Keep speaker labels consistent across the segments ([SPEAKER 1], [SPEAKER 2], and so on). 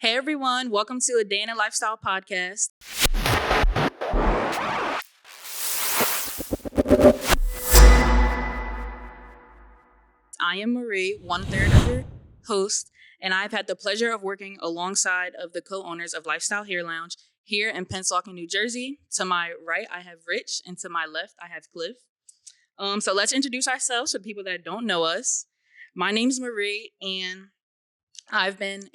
[SPEAKER 1] Hey everyone, welcome to a Day in a Lifestyle podcast. I am Marie, 1/3 of your host, and I've had the pleasure of working alongside of the co-owners of Lifestyle Hair Lounge here in Pennsauken, New Jersey. To my right, I have Rich, and to my left, I have Cliff. So let's introduce ourselves for people that don't know us. My name's Marie, and I've been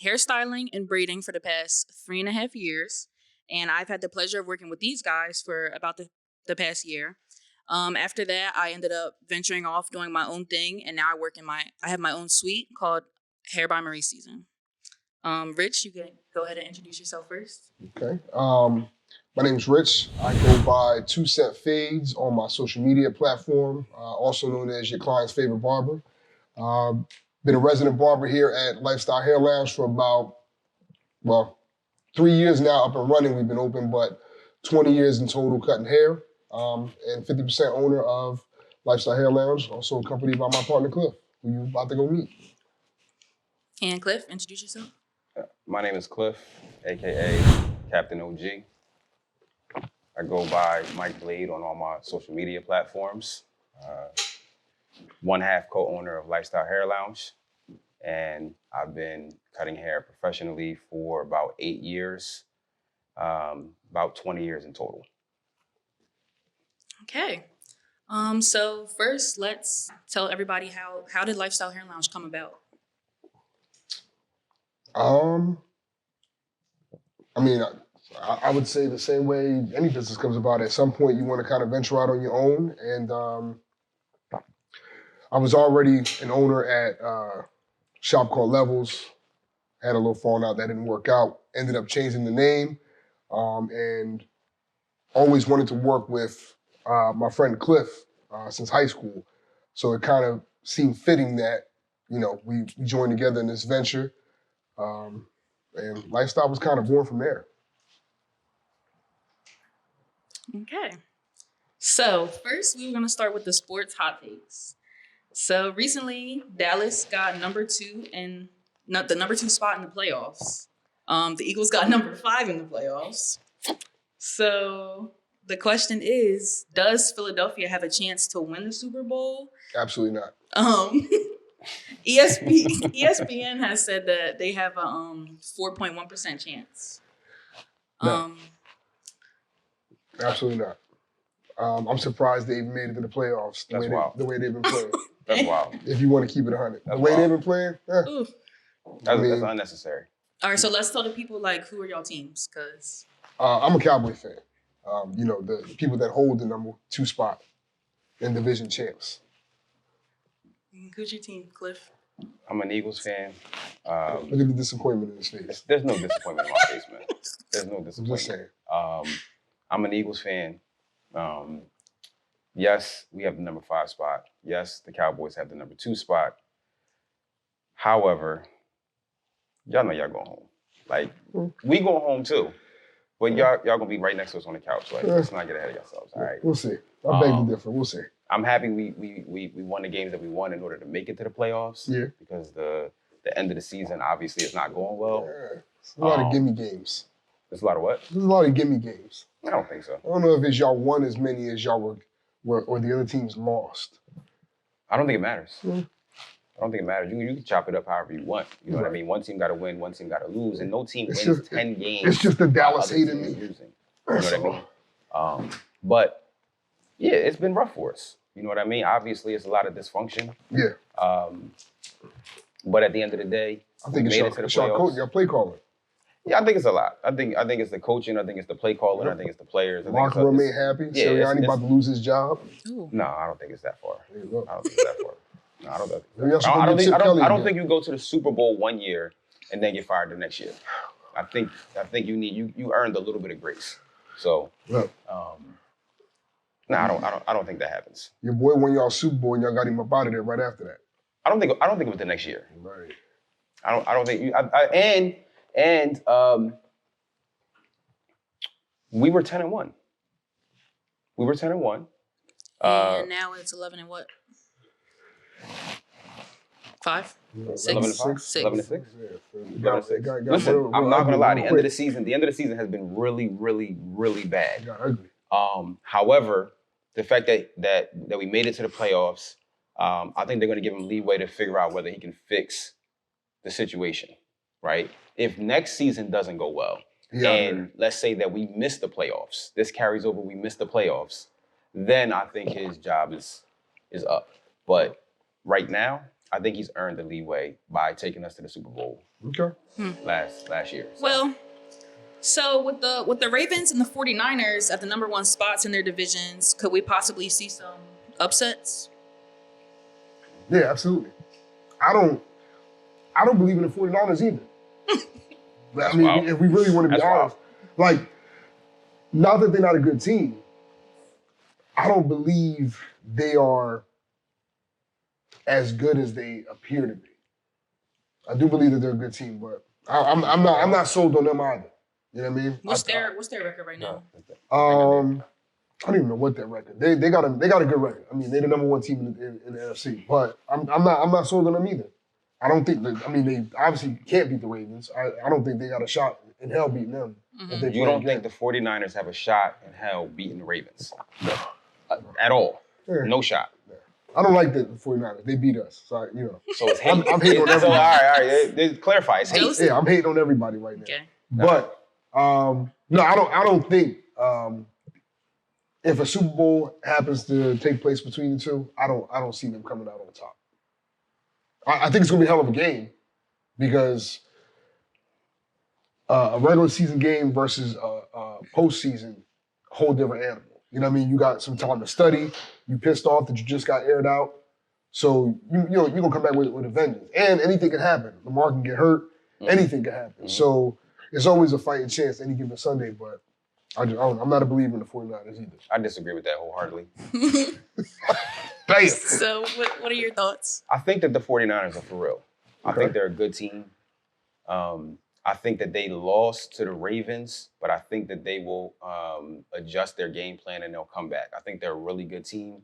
[SPEAKER 1] hairstyling and braiding for the past 3.5 years, and I've had the pleasure of working with these guys for about the past year. After that, I ended up venturing off doing my own thing, and now I have my own suite called Hair by Marie Season. Rich, you can go ahead and introduce yourself first.
[SPEAKER 2] Okay. My name's Rich. I go by 2 Cent Fades on my social media platform, also known as your client's favorite barber. Been a resident barber here at Lifestyle Hair Lounge for about, 3 years now, up and running. We've been open, but 20 years in total cutting hair, and 50% owner of Lifestyle Hair Lounge, also accompanied by my partner, Cliff, who you about to go meet.
[SPEAKER 1] And Cliff, introduce yourself.
[SPEAKER 3] My name is Cliff, AKA Captain OG. I go by Mike Blade on all my social media platforms. One half co-owner of Lifestyle Hair Lounge. And I've been cutting hair professionally for about 8 years, about 20 years in total.
[SPEAKER 1] Okay. So first, let's tell everybody how did Lifestyle Hair Lounge come about?
[SPEAKER 2] I would say the same way any business comes about. At some point, you want to kind of venture out on your own. And I was already an owner at a shop called Levels. Had a little falling out that didn't work out. Ended up changing the name, and always wanted to work with my friend Cliff since high school. So it kind of seemed fitting that, we joined together in this venture. And Lifestyle was kind of born from there.
[SPEAKER 1] Okay. So first, we were going to start with the sports hot takes. So recently, Dallas got the number 2 spot in the playoffs. The Eagles got number 5 in the playoffs. So the question is, does Philadelphia have a chance to win the Super Bowl?
[SPEAKER 2] Absolutely not.
[SPEAKER 1] ESPN has said that they have a 4.1% chance.
[SPEAKER 2] No. Absolutely not. I'm surprised they even made it to the playoffs the way they've been playing.
[SPEAKER 3] That's wild.
[SPEAKER 2] If you want to keep it 100. The way they've been playing,
[SPEAKER 3] that's unnecessary.
[SPEAKER 1] All right, so let's tell the people, who are y'all teams? Because
[SPEAKER 2] I'm a Cowboy fan. The people that hold the number 2 spot in division champs.
[SPEAKER 1] Who's your team, Cliff?
[SPEAKER 3] I'm an Eagles fan.
[SPEAKER 2] Look at the disappointment in his face.
[SPEAKER 3] There's no disappointment in my face, man. There's no disappointment.
[SPEAKER 2] I'm just saying.
[SPEAKER 3] I'm an Eagles fan. Yes, we have the number 5 spot. Yes, the Cowboys have the number 2 spot. However, y'all know y'all going home. We going home too. But y'all gonna be right next to us on the couch. Let's not get ahead of yourselves. All right.
[SPEAKER 2] We'll see. I beg to differ. We'll see.
[SPEAKER 3] I'm happy we won the games that we won in order to make it to the playoffs. Yeah. Because the end of the season obviously is not going well.
[SPEAKER 2] Yeah. It's a lot of gimme games.
[SPEAKER 3] There's a lot of what?
[SPEAKER 2] There's a lot of gimme games.
[SPEAKER 3] I don't think so.
[SPEAKER 2] I don't know if it's y'all won as many as y'all were or the other teams lost.
[SPEAKER 3] I don't think it matters. I don't think it matters. You can chop it up however you want. You know what I mean? One team got to win, one team got to lose, and no team wins 10 games.
[SPEAKER 2] It's just the Dallas hating me.
[SPEAKER 3] Losing. You know what I mean? But yeah, it's been rough for us. You know what I mean? Obviously, it's a lot of dysfunction.
[SPEAKER 2] Yeah.
[SPEAKER 3] But at the end of the day,
[SPEAKER 2] I think it's y'all play calling.
[SPEAKER 3] Yeah, I think it's a lot. I think it's the coaching. I think it's the play calling. I think it's the players.
[SPEAKER 2] Locker room ain't happy. Yeah, Sirianni about to lose his job.
[SPEAKER 1] No,
[SPEAKER 3] I don't think it's that far. I don't think it's that far. No, I don't think you go to the Super Bowl one year and then get fired the next year. I think you earned a little bit of grace. So, I don't think that happens.
[SPEAKER 2] Your boy won y'all Super Bowl and y'all got him up out of there right after that.
[SPEAKER 3] I don't think it was the next year.
[SPEAKER 2] Right.
[SPEAKER 3] I don't think you. We were 10-1. We were 10-1.
[SPEAKER 1] And now it's 11 and what? 5?
[SPEAKER 2] 11
[SPEAKER 1] 6?
[SPEAKER 3] 11 to 5?
[SPEAKER 1] 6.
[SPEAKER 3] 11 to 6?
[SPEAKER 2] Yeah,
[SPEAKER 3] 11 to 6. Listen, I'm not gonna lie. The end of the season has been really, really, really bad.
[SPEAKER 2] It got ugly.
[SPEAKER 3] However, the fact that we made it to the playoffs, I think they're going to give him leeway to figure out whether he can fix the situation, right? If next season doesn't go well, let's say that we miss the playoffs, this carries over, we miss the playoffs, then I think his job is up. But right now, I think he's earned the leeway by taking us to the Super Bowl last year. So.
[SPEAKER 1] Well, so with the Ravens and the 49ers at the number 1 spots in their divisions, could we possibly see some upsets?
[SPEAKER 2] Yeah, absolutely. I don't believe in the 49ers either. I mean, if we really want to be honest, like, not that they're not a good team, I don't believe they are as good as they appear to be. I do believe that they're a good team, but I'm not sold on them either. You know what I mean?
[SPEAKER 1] What's their record right now?
[SPEAKER 2] I don't even know what their record. They got a good record. I mean, they're the number 1 team in the NFC. But I'm not sold on them either. I don't think that, I mean, they obviously can't beat the Ravens. I don't think they got a shot in hell beating them.
[SPEAKER 1] Mm-hmm.
[SPEAKER 3] You don't think the 49ers have a shot in hell beating the Ravens? At all? Yeah. No shot?
[SPEAKER 2] Yeah. I don't like the 49ers. They beat us. So,
[SPEAKER 3] So it's hate.
[SPEAKER 2] I'm hating on everybody.
[SPEAKER 3] So, all right. Clarify. It's hate.
[SPEAKER 2] Yeah, I'm hating on everybody right now.
[SPEAKER 1] Okay.
[SPEAKER 2] But, no, I don't think if a Super Bowl happens to take place between the two, I don't see them coming out on top. I think it's gonna be a hell of a game because a regular season game versus a postseason, whole different animal. You know what I mean? You got some time to study. You pissed off that you just got aired out, so you're gonna come back with a vengeance. And anything can happen. Lamar can get hurt. Anything can happen. So it's always a fighting chance any given Sunday. But I'm not a believer in the 49ers either.
[SPEAKER 3] I disagree with that wholeheartedly.
[SPEAKER 2] Damn.
[SPEAKER 1] So what are your thoughts?
[SPEAKER 3] I think that the 49ers are for real. I think they're a good team. I think that they lost to the Ravens, but I think that they will adjust their game plan and they'll come back. I think they're a really good team,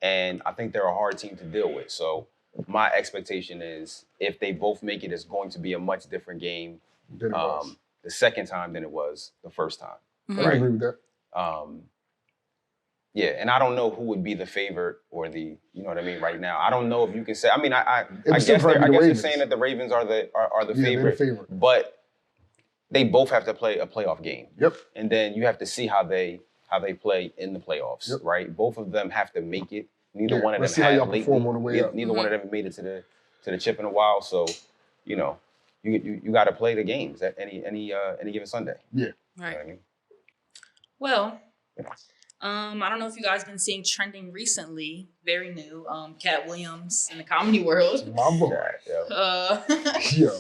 [SPEAKER 3] and I think they're a hard team to deal with. So my expectation is if they both make it, it's going to be a much different game the second time than it was the first time.
[SPEAKER 1] Mm-hmm.
[SPEAKER 2] I agree with that.
[SPEAKER 3] Yeah, and I don't know who would be the favorite or you know what I mean, right now. I don't know if you can say, I mean, I guess they're saying that the Ravens are the favorite, but they both have to play a playoff game.
[SPEAKER 2] Yep.
[SPEAKER 3] And then you have to see how they play in the playoffs, right? Both of them have to make it. Neither one of them have
[SPEAKER 2] perform on the way up.
[SPEAKER 3] Neither one of them made it to the chip in a while, so you got to play the games at any given Sunday.
[SPEAKER 2] Yeah.
[SPEAKER 1] Right.
[SPEAKER 3] You know what I mean?
[SPEAKER 1] Well, I don't know if you guys been seeing trending recently, very new. Cat Williams in the comedy world.
[SPEAKER 2] My boy. Yo.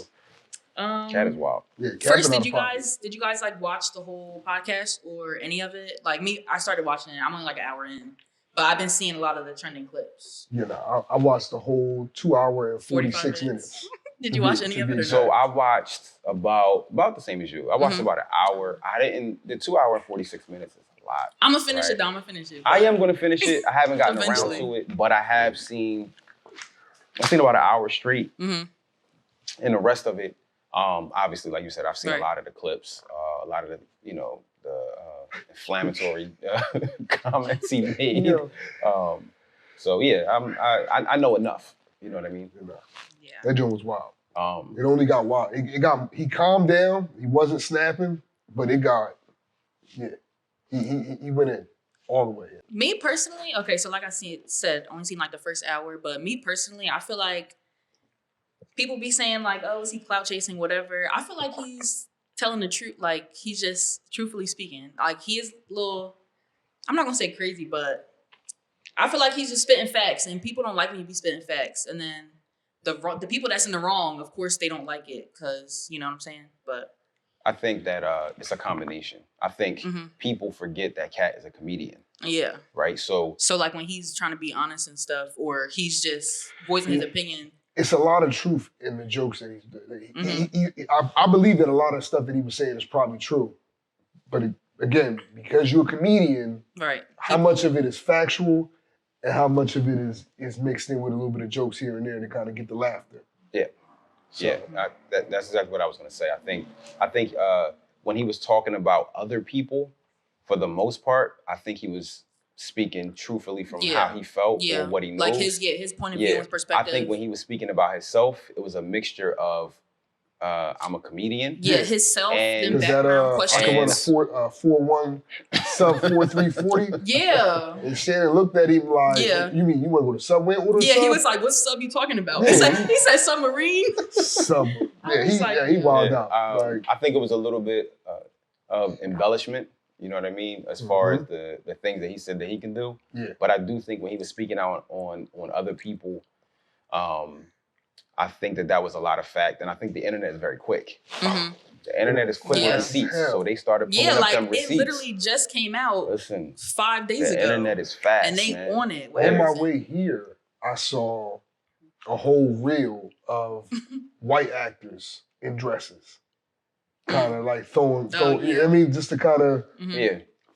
[SPEAKER 3] Cat is wild.
[SPEAKER 2] Yeah,
[SPEAKER 1] first, did you guys like watch the whole podcast or any of it? Like me, I started watching it. I'm only like an hour in, but I've been seeing a lot of the trending clips.
[SPEAKER 2] I watched the whole 2 hour and 46 minutes.
[SPEAKER 1] Did you watch any of it?
[SPEAKER 3] So I watched about the same as you. I watched about an hour. The 2 hour and 46 minutes is a lot.
[SPEAKER 1] I'm gonna finish it. Though. I'm gonna finish it.
[SPEAKER 3] I am gonna finish it. I haven't gotten around to it, but I've seen about an hour straight, and the rest of it. Obviously, like you said, I've seen a lot of the clips, a lot of the inflammatory comments he made. So yeah, I know enough. You know what I mean?
[SPEAKER 2] Yeah. That joint was wild. It only got wild. He calmed down. He wasn't snapping, but it got he went in all the way in.
[SPEAKER 1] Me personally, okay, so like I said, only seen like the first hour, but me personally, I feel like people be saying like, oh, is he clout chasing, whatever. I feel like he's telling the truth. Like, he's just truthfully speaking. Like, he is a little, I'm not going to say crazy, but I feel like he's just spitting facts. And people don't like when you be spitting facts. And then the people that's in the wrong, of course, they don't like it because, you know what I'm saying? But
[SPEAKER 3] I think that it's a combination. I think people forget that Cat is a comedian.
[SPEAKER 1] Yeah. Right? So like when he's trying to be honest and stuff, or he's just voicing his opinion.
[SPEAKER 2] It's a lot of truth in the jokes that he's doing. I believe that a lot of stuff that he was saying is probably true. But again, because you're a comedian,
[SPEAKER 1] right?
[SPEAKER 2] How much of it is factual and how much of it is mixed in with a little bit of jokes here and there to kind of get the laughter.
[SPEAKER 3] Yeah.
[SPEAKER 2] So,
[SPEAKER 3] Yeah, that's exactly what I was going to say. I think when he was talking about other people, for the most part, I think he was speaking truthfully from how he felt or what he knows.
[SPEAKER 1] Like his point of view and perspective.
[SPEAKER 3] I think when he was speaking about himself, it was a mixture of I'm a comedian.
[SPEAKER 1] Yeah, his self and
[SPEAKER 2] that
[SPEAKER 1] background
[SPEAKER 2] I can run a 4.1 sub 4.340.
[SPEAKER 1] Yeah.
[SPEAKER 2] And Shannon looked at him like, you mean you want to go to Subway and order a sub?
[SPEAKER 1] Yeah, he was like, what sub you talking about? He said submarine.
[SPEAKER 2] Sub. Yeah, he wilded out.
[SPEAKER 3] I think it was a little bit of embellishment, you know what I mean, as far as the things that he said that he can do.
[SPEAKER 2] Yeah.
[SPEAKER 3] But I do think when he was speaking out on other people, I think that was a lot of fact, and I think the internet is very quick.
[SPEAKER 1] Mm-hmm.
[SPEAKER 3] The internet is quick with receipts, so they started pulling up them receipts.
[SPEAKER 1] It literally just came out 5 days ago.
[SPEAKER 3] The internet is fast,
[SPEAKER 1] and they on it.
[SPEAKER 2] On my way here, I saw a whole reel of white actors in dresses, kind of like throwing. I mean, just to kind of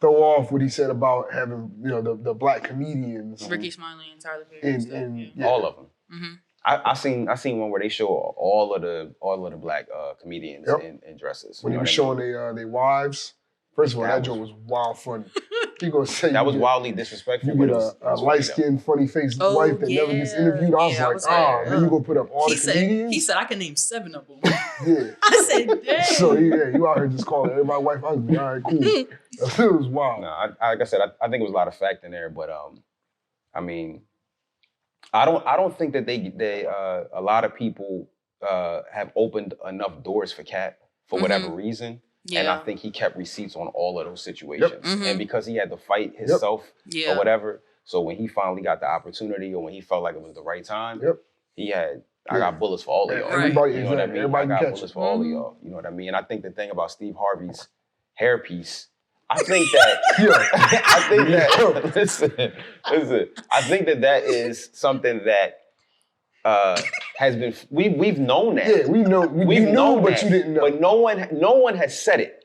[SPEAKER 2] throw off what he said about having the black comedians,
[SPEAKER 1] Ricky Smiley and Tyler Perry,
[SPEAKER 3] all of them.
[SPEAKER 1] Mm-hmm.
[SPEAKER 3] I seen one where they show all of the black comedians in dresses.
[SPEAKER 2] When he was showing their wives. First of all, that joke was wild funny. He gonna say
[SPEAKER 3] that was wildly disrespectful.
[SPEAKER 2] You get a light-skinned, funny-faced wife that never gets interviewed. I was like, then you gonna put up all the comedians?
[SPEAKER 1] He said, I can name 7 of them.
[SPEAKER 2] Yeah.
[SPEAKER 1] I said, dang.
[SPEAKER 2] So you out here just calling everybody wife ugly. All right, cool. It was wild.
[SPEAKER 3] No, like I said, I think it was a lot of fact in there, but I mean, I don't think that they a lot of people have opened enough doors for Cat for whatever reason. Yeah. And I think he kept receipts on all of those situations. Yep. And because he had to fight himself or whatever, so when he finally got the opportunity or when he felt like it was the right time, he had, I got bullets for all of y'all.
[SPEAKER 2] Everybody,
[SPEAKER 3] you know what I mean?
[SPEAKER 2] Everybody
[SPEAKER 3] I got bullets for all of y'all. You know what I mean? And I think the thing about Steve Harvey's hairpiece, I think that, listen, I think that is something that has been, we've known that.
[SPEAKER 2] Yeah, we know, we've known, but you didn't know.
[SPEAKER 3] But no one has said it.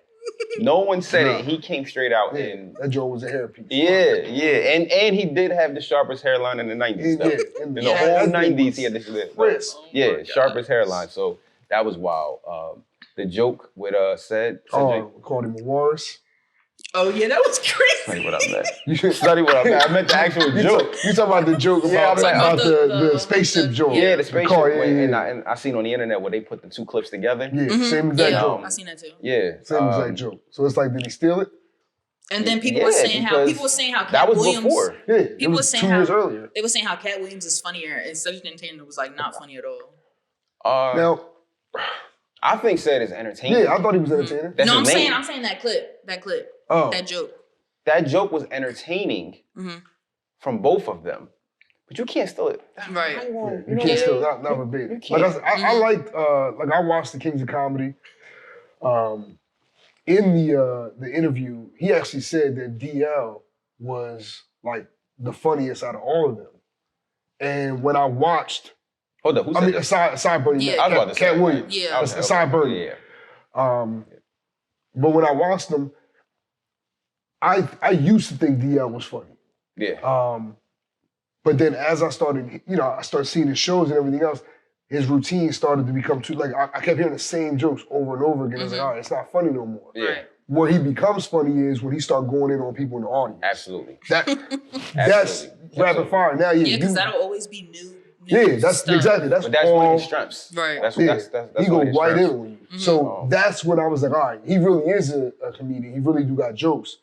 [SPEAKER 3] No one said it. He came straight out and
[SPEAKER 2] that Joe was a hairpiece.
[SPEAKER 3] Yeah. And he did have the sharpest hairline in the 90s. In the whole 90s, he had the sharpest hairline. So that was wild. The joke with Cedric.
[SPEAKER 2] Called him a Morris.
[SPEAKER 1] Oh yeah, that was crazy.
[SPEAKER 3] Study what I meant. Study what I meant. I meant the actual joke.
[SPEAKER 2] You talking about the joke about the spaceship joke?
[SPEAKER 3] Yeah, the spaceship. And I seen on the internet where they put the two clips together.
[SPEAKER 2] Yeah, same exact joke.
[SPEAKER 1] I seen that too.
[SPEAKER 3] Yeah,
[SPEAKER 2] same exact joke. So it's like, did he steal it?
[SPEAKER 1] And then people were saying how Cat
[SPEAKER 3] that was
[SPEAKER 1] Williams.
[SPEAKER 3] Before.
[SPEAKER 2] Yeah, it was 2 years earlier.
[SPEAKER 1] They were saying how Cat Williams is funnier, and Cedric Entertainer was like not funny at all.
[SPEAKER 2] Now,
[SPEAKER 3] I think Ced is entertaining.
[SPEAKER 2] Yeah, I thought he was entertaining.
[SPEAKER 1] No, I'm saying that clip.
[SPEAKER 2] Oh.
[SPEAKER 1] That joke.
[SPEAKER 3] That joke was entertaining from both of them, but you can't steal it.
[SPEAKER 1] Right.
[SPEAKER 2] You can't steal it. Not verbatim. Like I liked, like I watched the Kings of Comedy. In the interview, he actually said that DL was like the funniest out of all of them. And when I watched,
[SPEAKER 3] hold up,
[SPEAKER 2] aside Bernie, Cat Williams, aside Bernie. But when I watched them, I used to think DL was funny.
[SPEAKER 3] Yeah.
[SPEAKER 2] But then as I started, I started seeing his shows and everything else, his routine started to become too, like, I kept hearing the same jokes over and over again. I was like, all right, it's not funny no more.
[SPEAKER 3] Yeah. Right.
[SPEAKER 2] Where he becomes funny is when he starts going in on people in the audience.
[SPEAKER 3] Absolutely.
[SPEAKER 2] That's rapid fire. Now,
[SPEAKER 1] because that'll always be new.
[SPEAKER 2] Yeah, that's
[SPEAKER 1] stuff.
[SPEAKER 2] Exactly. That's
[SPEAKER 3] one of his strengths.
[SPEAKER 1] Right.
[SPEAKER 3] That's
[SPEAKER 2] he go right in on you. So that's when I was like, all right, he really is a comedian. He really do got jokes.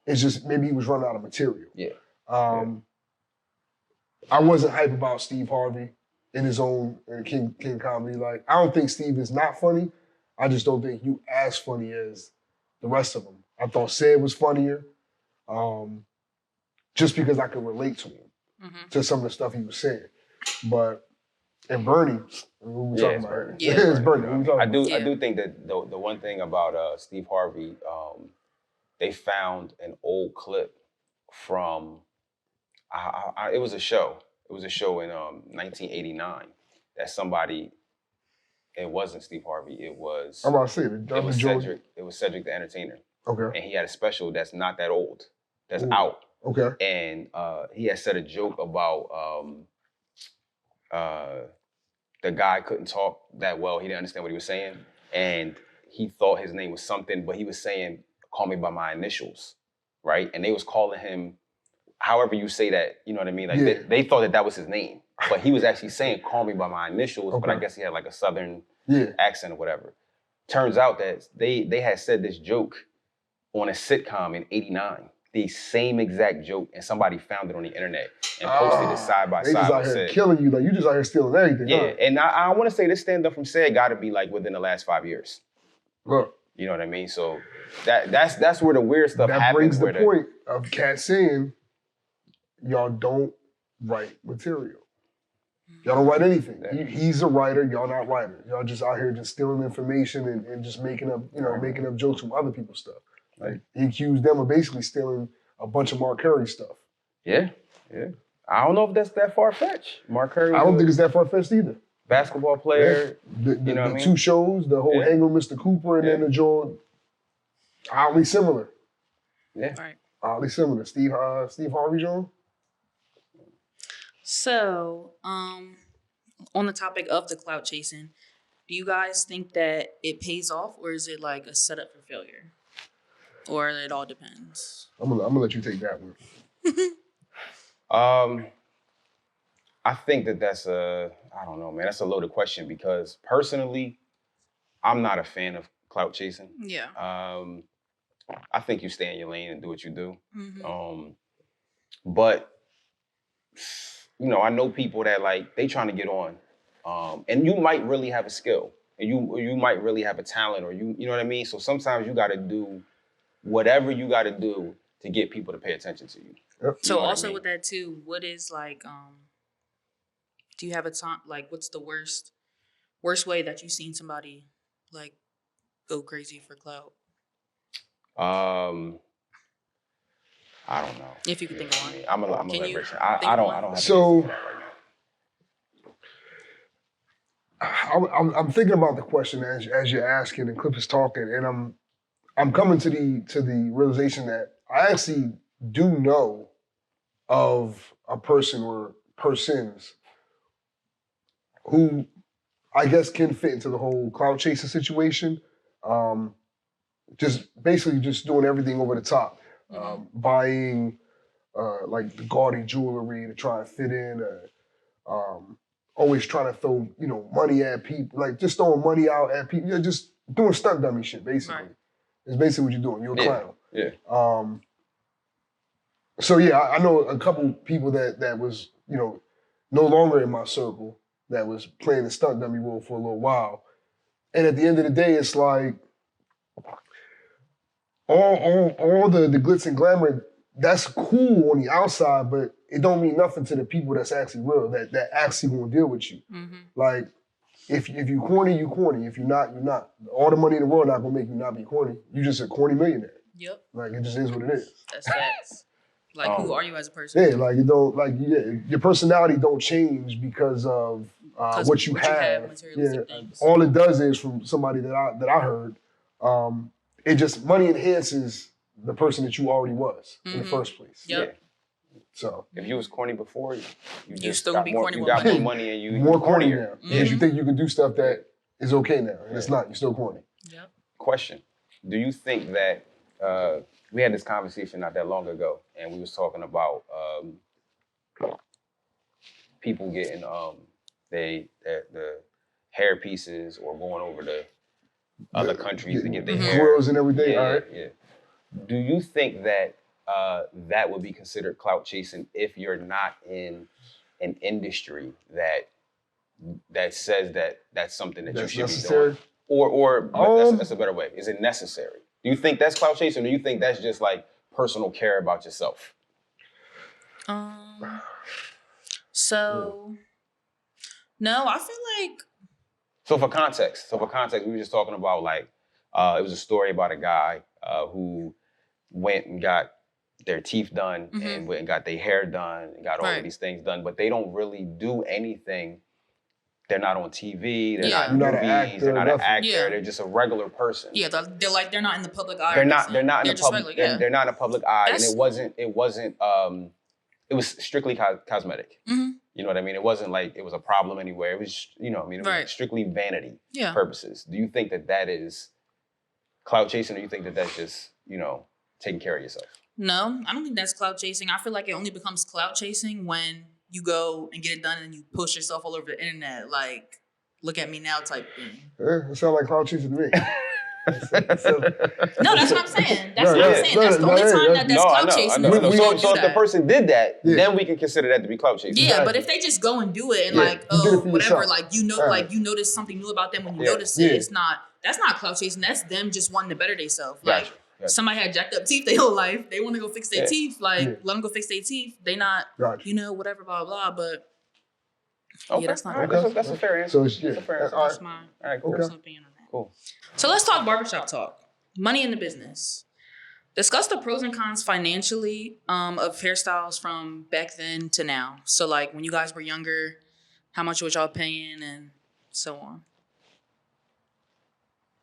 [SPEAKER 2] It's just maybe he was running out of material.
[SPEAKER 3] Yeah.
[SPEAKER 2] I wasn't hype about Steve Harvey in his own King Comedy. Like, I don't think Steve is not funny. I just don't think you as funny as the rest of them. I thought Ced was funnier, just because I could relate to him, to some of the stuff he was saying. And Bernie, what we talking about? It's Bernie.
[SPEAKER 3] I do think that the one thing about Steve Harvey, they found an old clip from, it was a show. It was a show in 1989 that somebody, it wasn't Steve Harvey, it was...
[SPEAKER 2] I'm about to say
[SPEAKER 3] it was Cedric the Entertainer.
[SPEAKER 2] Okay.
[SPEAKER 3] And he had a special that's not that old, that's out.
[SPEAKER 2] Okay.
[SPEAKER 3] And he had said a joke about the guy couldn't talk that well. He didn't understand what he was saying. And he thought his name was something, but he was saying, call me by my initials, right? And they was calling him, however you say that, you know what I mean? Like they thought that was his name, but he was actually saying, call me by my initials, but I guess he had like a Southern accent or whatever. Turns out that they had said this joke on a sitcom in '89, the same exact joke, and somebody found it on the internet and posted it side by
[SPEAKER 2] they
[SPEAKER 3] side.
[SPEAKER 2] Just out here killing you, like you just out here stealing everything.
[SPEAKER 3] Yeah,
[SPEAKER 2] huh?
[SPEAKER 3] And I want to say this stand-up from said got to be like within the last 5 years.
[SPEAKER 2] Look,
[SPEAKER 3] you know what I mean. So that's where the weird stuff happens.
[SPEAKER 2] That brings the point of Cat saying, y'all don't write material. Y'all don't write anything. He's a writer. Y'all not writers. Y'all just out here just stealing information and just making up, making up jokes from other people's stuff. Like he accused them of basically stealing a bunch of Mark Curry stuff.
[SPEAKER 3] Yeah. I don't know if that's that far-fetched. Mark Curry.
[SPEAKER 2] I don't think it's that far-fetched either.
[SPEAKER 3] Basketball player.
[SPEAKER 2] Yeah. The two shows, the whole Hang with Mr. Cooper and then the joint, oddly similar.
[SPEAKER 3] Yeah.
[SPEAKER 1] Right.
[SPEAKER 2] Oddly similar. Steve Harvey joint.
[SPEAKER 1] So, on the topic of the clout chasing, do you guys think that it pays off, or is it like a setup for failure? Or it all depends?
[SPEAKER 2] I'm gonna let you take that one.
[SPEAKER 3] I think that's I don't know, man. That's a loaded question because personally, I'm not a fan of clout chasing.
[SPEAKER 1] Yeah.
[SPEAKER 3] I think you stay in your lane and do what you do.
[SPEAKER 1] Mm-hmm.
[SPEAKER 3] But I know people that like they trying to get on, and you might really have a skill, and you might really have a talent, or you know what I mean. So sometimes you got to do whatever you got to do to get people to pay attention to you.
[SPEAKER 2] Yep.
[SPEAKER 1] So also with that too, what is like, do you have a time, like what's the worst way that you've seen somebody like go crazy for clout?
[SPEAKER 3] I don't know.
[SPEAKER 1] If you could think of one.
[SPEAKER 3] I'm a liberation. I don't have
[SPEAKER 2] so
[SPEAKER 3] right
[SPEAKER 2] now. I'm thinking about the question as you're asking and Cliff is talking, and I'm coming to the realization that I actually do know of a person or persons who I guess can fit into the whole clout chasing situation. Just basically just doing everything over the top. Buying like the gaudy jewelry to try and fit in, always trying to throw money at people, like just throwing money out at people, just doing stunt dummy shit basically. Right. It's basically what you're doing. You're a clown.
[SPEAKER 3] Yeah.
[SPEAKER 2] So yeah, I know a couple people that was no longer in my circle that was playing the stunt dummy role for a little while, and at the end of the day, it's like all the glitz and glamour, that's cool on the outside, but it don't mean nothing to the people that's actually real, that actually gonna deal with you. Mm-hmm. Like, if you corny, you corny. If you're not, you're not. All the money in the world not gonna make you not be corny. You just a corny millionaire.
[SPEAKER 1] Yep.
[SPEAKER 2] Like, it just is what it is.
[SPEAKER 1] That's facts. Like, who are you as a person?
[SPEAKER 2] Yeah, like, your personality don't change because of what you have. All it does is, from somebody that I heard, it just money enhances the person that you already was in the first place.
[SPEAKER 1] Yep.
[SPEAKER 2] Yeah. So
[SPEAKER 3] if you was corny before,
[SPEAKER 1] you still gonna be corny.
[SPEAKER 3] You got more money and you
[SPEAKER 2] more corny now because you think you can do stuff that is okay now, and it's not. You're still corny.
[SPEAKER 1] Yep.
[SPEAKER 3] Question: do you think that we had this conversation not that long ago, and we was talking about people getting the hair pieces or going over to other countries to get their hair
[SPEAKER 2] grills and everything.
[SPEAKER 3] Yeah,
[SPEAKER 2] all right.
[SPEAKER 3] Yeah. Do you think that that would be considered clout chasing if you're not in an industry that says that that's something that you should
[SPEAKER 2] necessary?
[SPEAKER 3] Be doing? Or that's a better way. Is it necessary? Do you think that's clout chasing, or do you think that's just like personal care about yourself?
[SPEAKER 1] So no, I feel like.
[SPEAKER 3] So for context, we were just talking about like it was a story about a guy who went and got their teeth done and went and got their hair done and got all of these things done, but they don't really do anything they're not on TV, they're
[SPEAKER 1] Yeah.
[SPEAKER 3] not
[SPEAKER 2] You're not an
[SPEAKER 3] movies,
[SPEAKER 2] actor,
[SPEAKER 3] they're not an
[SPEAKER 2] nothing.
[SPEAKER 3] actor,
[SPEAKER 1] Yeah.
[SPEAKER 3] they're just a regular person.
[SPEAKER 1] Yeah, they're not in the public eye.
[SPEAKER 3] They're
[SPEAKER 1] or
[SPEAKER 3] not
[SPEAKER 1] anything.
[SPEAKER 3] in the
[SPEAKER 1] just
[SPEAKER 3] public
[SPEAKER 1] regular, yeah.
[SPEAKER 3] they're not in the public eye,
[SPEAKER 1] That's-
[SPEAKER 3] and it was strictly cosmetic.
[SPEAKER 1] Mm-hmm.
[SPEAKER 3] You know what I mean? It wasn't like it was a problem anywhere. It was, it
[SPEAKER 1] Right.
[SPEAKER 3] was strictly vanity
[SPEAKER 1] Yeah.
[SPEAKER 3] purposes. Do you think that is clout chasing, or you think that that's just, taking care of yourself?
[SPEAKER 1] No, I don't think that's clout chasing. I feel like it only becomes clout chasing when you go and get it done and you push yourself all over the internet, like, look at me now type thing.
[SPEAKER 2] Yeah, it sounds like clout chasing to me.
[SPEAKER 1] No, that's what I'm saying. That's
[SPEAKER 2] No,
[SPEAKER 1] what I'm
[SPEAKER 2] yeah.
[SPEAKER 1] saying.
[SPEAKER 2] No,
[SPEAKER 1] That's the
[SPEAKER 2] no,
[SPEAKER 1] only
[SPEAKER 2] yeah,
[SPEAKER 1] time
[SPEAKER 2] yeah.
[SPEAKER 1] that's clout chasing.
[SPEAKER 3] I know.
[SPEAKER 1] Is when
[SPEAKER 3] So
[SPEAKER 1] you do
[SPEAKER 3] if the
[SPEAKER 1] that.
[SPEAKER 3] person did that,
[SPEAKER 2] Yeah.
[SPEAKER 3] then we can consider that to be clout chasing.
[SPEAKER 1] Yeah,
[SPEAKER 2] Exactly.
[SPEAKER 1] but if they just go and do it and
[SPEAKER 3] Yeah.
[SPEAKER 1] like,
[SPEAKER 2] You did it for
[SPEAKER 1] whatever,
[SPEAKER 2] yourself.
[SPEAKER 1] like
[SPEAKER 2] Right.
[SPEAKER 1] you notice something new about them when you
[SPEAKER 3] Yeah.
[SPEAKER 1] notice it,
[SPEAKER 2] Yeah.
[SPEAKER 1] that's not clout chasing. That's them just wanting to better themselves. Like
[SPEAKER 3] Gotcha.
[SPEAKER 1] somebody had jacked up teeth their whole life. They want to go fix their
[SPEAKER 3] Yeah.
[SPEAKER 1] teeth. Like
[SPEAKER 2] Yeah.
[SPEAKER 1] let them go fix their teeth. They not,
[SPEAKER 2] Gotcha.
[SPEAKER 1] whatever, blah blah. But
[SPEAKER 3] Okay.
[SPEAKER 1] yeah, that's not.
[SPEAKER 3] All right,
[SPEAKER 2] Okay.
[SPEAKER 3] that's a fair answer.
[SPEAKER 2] So it's, yeah.
[SPEAKER 3] That's a fair answer.
[SPEAKER 2] All right.
[SPEAKER 1] That's my
[SPEAKER 3] All right, cool.
[SPEAKER 2] Okay.
[SPEAKER 1] personal opinion on that.
[SPEAKER 3] Cool.
[SPEAKER 1] So let's talk barbershop talk. Money in the business. Discuss the pros and cons financially of hairstyles from back then to now. So like when you guys were younger, how much was y'all paying and so on.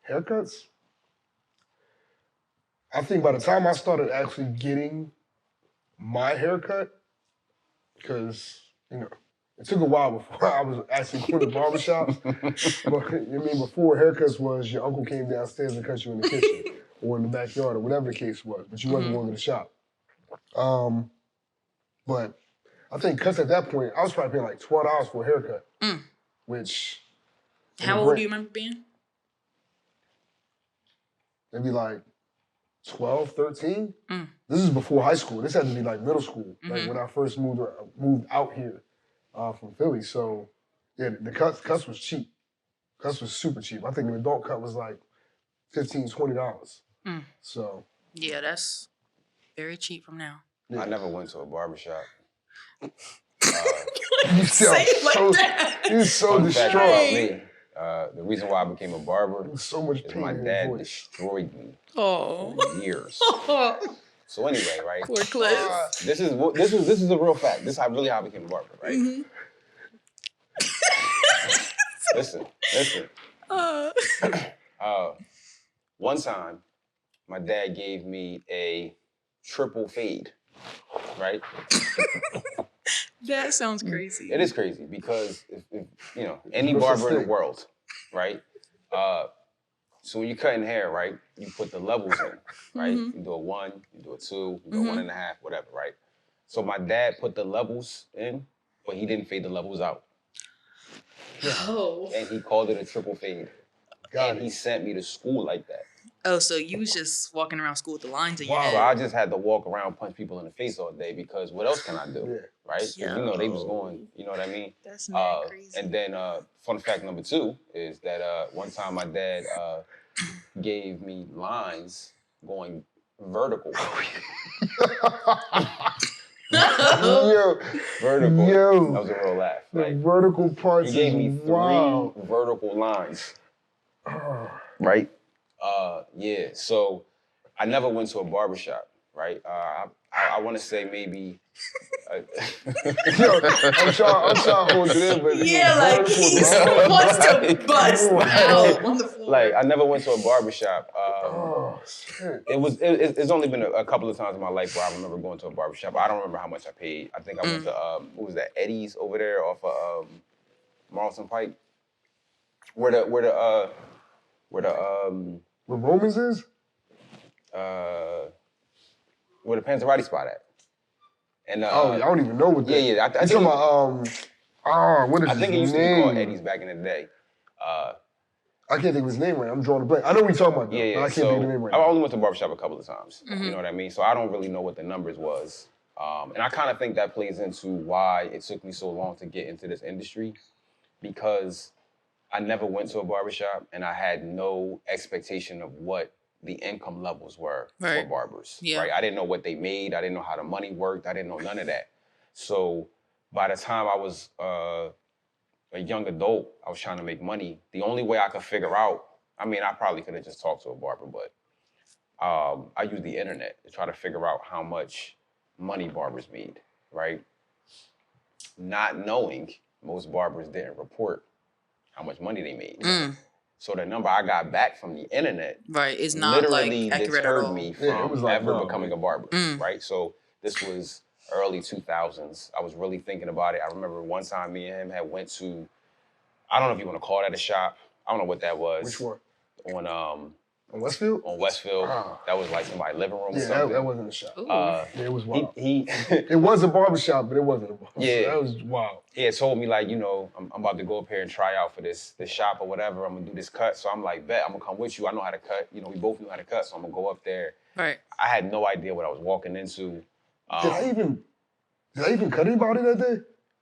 [SPEAKER 2] Haircuts? I think by the time I started actually getting my haircut, because, it took a while before I was actually going to barbershops. But, before haircuts was your uncle came downstairs and cut you in the kitchen or in the backyard or whatever the case was, but you wasn't going to the shop. But I think cuts at that point, I was probably paying like $12 for a haircut, which...
[SPEAKER 1] How old do you remember being?
[SPEAKER 2] Maybe like 12, 13. This is before high school. This had to be like middle school, like when I first moved out here from Philly. So yeah, the cuts was cheap. Cuts was super cheap. I think an adult cut was like $15, $20. So
[SPEAKER 1] Yeah, that's very cheap from now.
[SPEAKER 2] yeah.
[SPEAKER 3] I never went to a barbershop.
[SPEAKER 2] You sound
[SPEAKER 1] Say it like
[SPEAKER 2] so,
[SPEAKER 1] that.
[SPEAKER 2] you're so
[SPEAKER 3] Fun fact
[SPEAKER 2] distraught.
[SPEAKER 3] about me, the reason why I became a barber
[SPEAKER 2] There's so much
[SPEAKER 3] is
[SPEAKER 2] pain
[SPEAKER 3] my
[SPEAKER 2] in your
[SPEAKER 3] dad
[SPEAKER 2] voice.
[SPEAKER 3] destroyed me
[SPEAKER 1] Oh.
[SPEAKER 3] for years. So anyway, right?
[SPEAKER 1] Poor Cliff.
[SPEAKER 3] This is a real fact. This is really how I became a barber, right? Listen. One time, my dad gave me a triple fade, right?
[SPEAKER 1] That sounds crazy.
[SPEAKER 3] It is crazy because if any
[SPEAKER 2] No such
[SPEAKER 3] barber in the
[SPEAKER 2] thing.
[SPEAKER 3] world, right? So when you're cutting hair, right, you put the levels in, right? You do a 1, you do a 2, you do a 1.5, whatever, right? So my dad put the levels in, but he didn't fade the levels out.
[SPEAKER 1] Oh.
[SPEAKER 3] And he called it a triple fade.
[SPEAKER 2] Got
[SPEAKER 3] And he
[SPEAKER 2] it.
[SPEAKER 3] sent me to school like that.
[SPEAKER 1] Oh, so you was just walking around school with the lines in your
[SPEAKER 2] Wow.
[SPEAKER 1] head.
[SPEAKER 3] So I just had to walk around, punch people in the face all day because what else can I do,
[SPEAKER 2] Yeah.
[SPEAKER 3] right? 'Cause, they was going, you know what I mean?
[SPEAKER 1] That's not crazy.
[SPEAKER 3] And then fun fact number 2 is that one time my dad gave me lines going vertical.
[SPEAKER 2] Yo,
[SPEAKER 3] Vertical.
[SPEAKER 2] Yo.
[SPEAKER 3] That was a real laugh.
[SPEAKER 2] the
[SPEAKER 3] Like,
[SPEAKER 2] vertical parts
[SPEAKER 3] he gave me
[SPEAKER 2] is
[SPEAKER 3] 3
[SPEAKER 2] wow.
[SPEAKER 3] vertical lines,
[SPEAKER 2] Oh.
[SPEAKER 3] right? Yeah, so I never went to a barbershop, right? I want to say maybe...
[SPEAKER 2] Yo, I'm trying to hold it in, but
[SPEAKER 1] Yeah, like he wants to bust out on the floor.
[SPEAKER 3] Like, I never went to a barbershop.
[SPEAKER 2] oh shit.
[SPEAKER 3] It's only been a couple of times in my life where I remember going to a barbershop. I don't remember how much I paid. I think I went to, what was that, Eddie's over there off of Marlton Pike? Where the
[SPEAKER 2] Where Romans is?
[SPEAKER 3] where the Panzerotti spot at. And
[SPEAKER 2] I don't even know what that.
[SPEAKER 3] yeah, I
[SPEAKER 2] You
[SPEAKER 3] think
[SPEAKER 2] talking about what is
[SPEAKER 3] I think it
[SPEAKER 2] his
[SPEAKER 3] used to be called
[SPEAKER 2] name?
[SPEAKER 3] Eddie's back in the day.
[SPEAKER 2] I can't think of his name right. I'm drawing a blank. I know what you're talking about, though,
[SPEAKER 3] Yeah.
[SPEAKER 2] but I can't
[SPEAKER 3] So
[SPEAKER 2] think of the name right
[SPEAKER 3] I
[SPEAKER 2] now.
[SPEAKER 3] only went to a barbershop a couple of times. You know what I mean? So I don't really know what the numbers was. And I kind of think that plays into why it took me so long to get into this industry, because I never went to a barbershop and I had no expectation of what the income levels were for
[SPEAKER 1] Right.
[SPEAKER 3] barbers.
[SPEAKER 1] Yeah.
[SPEAKER 3] Right? I didn't know what they made. I didn't know how the money worked. I didn't know none of that. So by the time I was a young adult, I was trying to make money. The only way I could figure out, I mean, I probably could have just talked to a barber, but I used the internet to try to figure out how much money barbers made, right? Not knowing most barbers didn't report how much money they made.
[SPEAKER 1] Mm.
[SPEAKER 3] So the number I got back from the internet
[SPEAKER 1] is not
[SPEAKER 3] literally
[SPEAKER 1] like accurate at
[SPEAKER 3] deterred
[SPEAKER 1] all.
[SPEAKER 3] me
[SPEAKER 2] Yeah, it
[SPEAKER 3] from
[SPEAKER 2] was like,
[SPEAKER 3] ever
[SPEAKER 2] no,
[SPEAKER 3] becoming a barber, right? So this was early 2000s. I was really thinking about it. I remember one time me and him had went to, I don't know if you want to call that a shop. I don't know what that was.
[SPEAKER 2] Which one?
[SPEAKER 3] On
[SPEAKER 2] Westfield?
[SPEAKER 3] On Westfield.
[SPEAKER 2] Ah.
[SPEAKER 3] That was like somebody's living room or
[SPEAKER 2] Yeah,
[SPEAKER 3] something.
[SPEAKER 2] that wasn't a shop.
[SPEAKER 1] Ooh.
[SPEAKER 2] It was wild.
[SPEAKER 3] It
[SPEAKER 2] was a barbershop, but it wasn't a barbershop.
[SPEAKER 3] Yeah.
[SPEAKER 2] That was wild.
[SPEAKER 3] He had told me, like, you know, I'm about to go up here and try out for this shop or whatever. I'm going to do this cut. So I'm like, bet, I'm going to come with you. I know how to cut. You know, we both knew how to cut, so I'm going to go up there.
[SPEAKER 1] Right.
[SPEAKER 3] I had no idea what I was walking into.
[SPEAKER 2] Did I even cut anybody that day?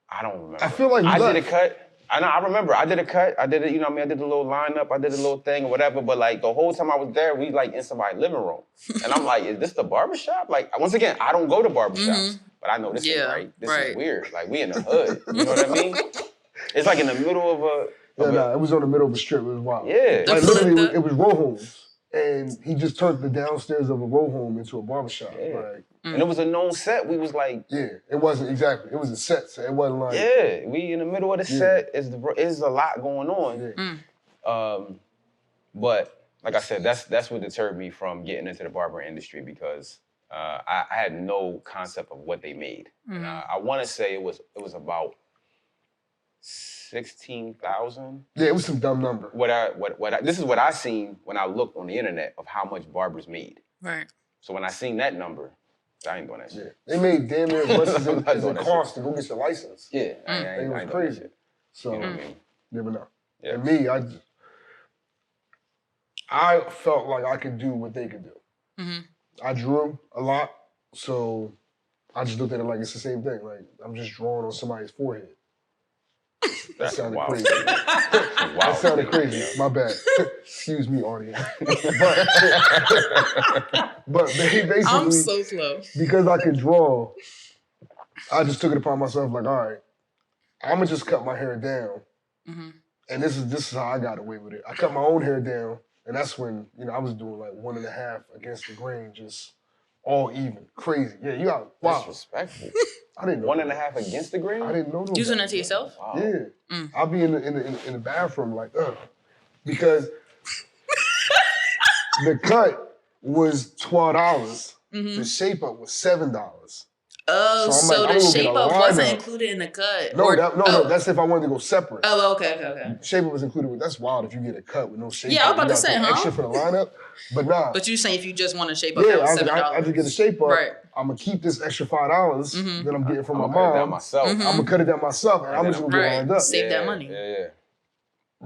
[SPEAKER 3] I don't remember.
[SPEAKER 2] I feel like
[SPEAKER 3] I did a cut. I remember. I did a cut. I did it, you know what I mean? I did the little lineup. I did a little thing or whatever. But, like, the whole time I was there, we, like, in somebody's living room. And I'm like, is this the barbershop? Like, once again, I don't go to barbershops. But I know this ain't right. This is weird. Like, we in the hood. You know what I mean? It's like in the middle of a...
[SPEAKER 2] it was on the middle of a strip. It was wild.
[SPEAKER 3] Yeah.
[SPEAKER 2] Like, literally, it was row homes. And he just turned the downstairs of a row home into a barbershop.
[SPEAKER 3] Yeah.
[SPEAKER 2] Like,
[SPEAKER 3] and it was a known set. We was like...
[SPEAKER 2] Yeah, it wasn't exactly. It was a set, so it wasn't like...
[SPEAKER 3] Yeah, we in the middle of the set. Is a lot going on.
[SPEAKER 2] Yeah.
[SPEAKER 3] But like I said, that's what deterred me from getting into the barber industry because I had no concept of what they made. And I want to say it was about 16,000.
[SPEAKER 2] Yeah, it was some dumb number.
[SPEAKER 3] This is what I seen when I looked on the internet of how much barbers made.
[SPEAKER 1] Right.
[SPEAKER 3] So when I seen that number, I ain't doing that shit.
[SPEAKER 2] Yeah. They made damn near as much as it cost to go get your license.
[SPEAKER 3] Yeah, I
[SPEAKER 2] It
[SPEAKER 3] ain't
[SPEAKER 2] was
[SPEAKER 3] doing
[SPEAKER 2] crazy.
[SPEAKER 3] that shit.
[SPEAKER 2] So,
[SPEAKER 3] You know what I mean?
[SPEAKER 2] never know.
[SPEAKER 3] Yeah.
[SPEAKER 2] And me, I felt like I could do what they could do. I drew a lot, so I just looked at it like it's the same thing. Like, I'm just drawing on somebody's forehead. That sounded crazy. That sounded crazy. My bad. Excuse me, audience. But basically,
[SPEAKER 1] I'm so slow.
[SPEAKER 2] Because I could draw, I just took it upon myself, like, all right, I'm gonna just cut my hair down. And this is how I got away with it. I cut my own hair down, and that's when, you know, I was doing like 1.5 against the grain, just all even. Crazy. Yeah, you got, wow.
[SPEAKER 3] Disrespectful.
[SPEAKER 2] I didn't know
[SPEAKER 3] 1.5 against the grain?
[SPEAKER 2] I didn't know no
[SPEAKER 1] You doing
[SPEAKER 2] better.
[SPEAKER 1] that to yourself?
[SPEAKER 3] Wow.
[SPEAKER 2] Yeah. I'll be in the bathroom like, because the cut was $12. The shape up was $7.
[SPEAKER 1] Oh,
[SPEAKER 2] So I'm like,
[SPEAKER 1] the
[SPEAKER 2] I'm gonna
[SPEAKER 1] shape
[SPEAKER 2] get a
[SPEAKER 1] up wasn't
[SPEAKER 2] lineup.
[SPEAKER 1] included in the cut.
[SPEAKER 2] No, that's if I wanted to go separate.
[SPEAKER 1] Oh, okay.
[SPEAKER 2] Shape up was included with, that's wild if you get a cut with no shape
[SPEAKER 1] Yeah, I
[SPEAKER 2] up.
[SPEAKER 1] was about to
[SPEAKER 2] You
[SPEAKER 1] say,
[SPEAKER 2] gotta pay extra for the lineup. But nah.
[SPEAKER 1] But you saying if you just want to shape up,
[SPEAKER 2] Yeah,
[SPEAKER 1] that was $7.
[SPEAKER 2] I just get a shape up.
[SPEAKER 1] Right.
[SPEAKER 2] I'm gonna keep this extra $5 that I'm getting from my
[SPEAKER 3] I'm gonna cut it down
[SPEAKER 2] mom.
[SPEAKER 3] myself.
[SPEAKER 2] I'm gonna cut it down myself, and I'm just gonna get lined up.
[SPEAKER 1] Save that money.
[SPEAKER 3] Yeah.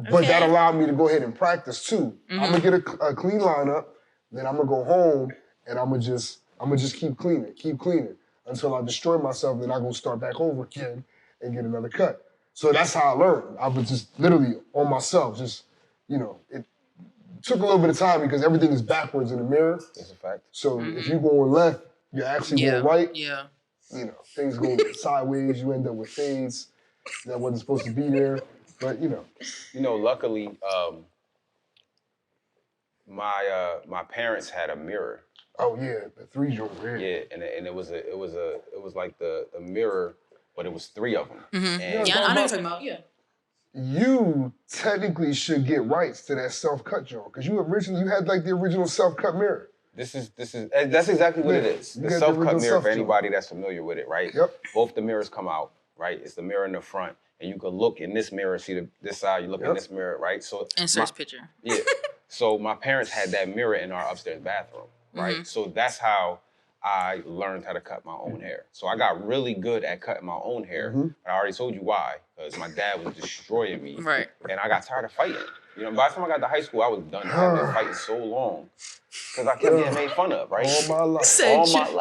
[SPEAKER 2] But that allowed me to go ahead and practice too. I'm gonna get a clean lineup, then I'm gonna go home and I'm gonna just keep cleaning until I destroy myself. Then I go start back over again and get another cut. So that's how I learned. I was just literally on myself. Just, you know, it took a little bit of time because everything is backwards in the mirror.
[SPEAKER 3] That's a fact.
[SPEAKER 2] So if you're going left, you're actually going right.
[SPEAKER 1] Yeah.
[SPEAKER 2] You know, things go sideways. You end up with fades that wasn't supposed to be there. But you know.
[SPEAKER 3] You know, luckily, my parents had a mirror.
[SPEAKER 2] Oh yeah, the 3 joint.
[SPEAKER 3] Yeah, and it was like the mirror, but it was 3 of them. And
[SPEAKER 1] Yeah, I know what you're talking about. Yeah.
[SPEAKER 2] You technically should get rights to that self-cut joint because you had like the original self-cut mirror.
[SPEAKER 3] that's exactly what it is.
[SPEAKER 2] You
[SPEAKER 3] The
[SPEAKER 2] got the
[SPEAKER 3] self-cut
[SPEAKER 2] original
[SPEAKER 3] mirror for
[SPEAKER 2] self-joint.
[SPEAKER 3] anybody that's familiar with it, right?
[SPEAKER 2] Yep.
[SPEAKER 3] Both the mirrors come out, right? It's the mirror in the front, and you can look in this mirror, see this side. You look in this mirror, right? So
[SPEAKER 1] Insert picture.
[SPEAKER 3] Yeah. So my parents had that mirror in our upstairs bathroom, right? So that's how I learned how to cut my own hair. So I got really good at cutting my own hair. I already told you why, because my dad was destroying me.
[SPEAKER 1] Right.
[SPEAKER 3] And I got tired of fighting. You know, by the time I got to high school, I was done. I've been fighting so long because I kept getting made fun of, right?
[SPEAKER 2] All my life.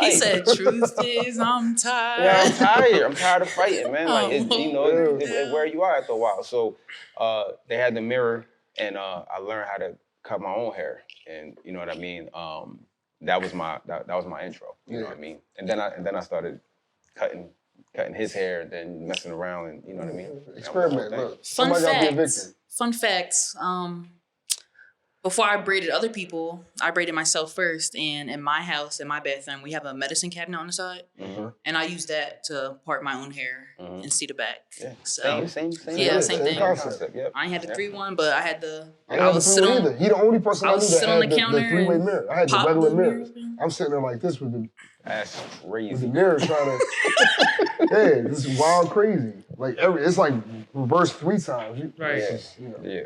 [SPEAKER 1] He said, truth is, I'm tired.
[SPEAKER 3] Yeah, I'm tired. I'm tired of fighting, man. Like, it wear you out after a while. So they had the mirror, and I learned how to cut my own hair. And you know what I mean? That was my intro. You know what I mean? And then I started cutting his hair, and then messing around, and you know what I mean?
[SPEAKER 2] Experiment. Look,
[SPEAKER 1] Fun
[SPEAKER 2] somebody gotta be a
[SPEAKER 1] facts.
[SPEAKER 2] victim.
[SPEAKER 1] Fun facts. before I braided other people, I braided myself first. And in my house, in my bathroom, we have a medicine cabinet on the side. And I use that to part my own hair and see the back.
[SPEAKER 3] Yeah.
[SPEAKER 1] So,
[SPEAKER 3] Same
[SPEAKER 1] yeah, same thing.
[SPEAKER 2] Concept.
[SPEAKER 3] Yep.
[SPEAKER 1] I ain't had the 3-1, but I had the.
[SPEAKER 2] I didn't have the 3-1 either. He the only person I knew that had the three-way mirror. I had the regular mirrors. I'm sitting there like this with the.
[SPEAKER 3] That's crazy.
[SPEAKER 2] With the mirror trying to. Yeah, this is wild crazy. Like it's like reversed 3 times.
[SPEAKER 1] Right.
[SPEAKER 2] Just,
[SPEAKER 3] Yeah.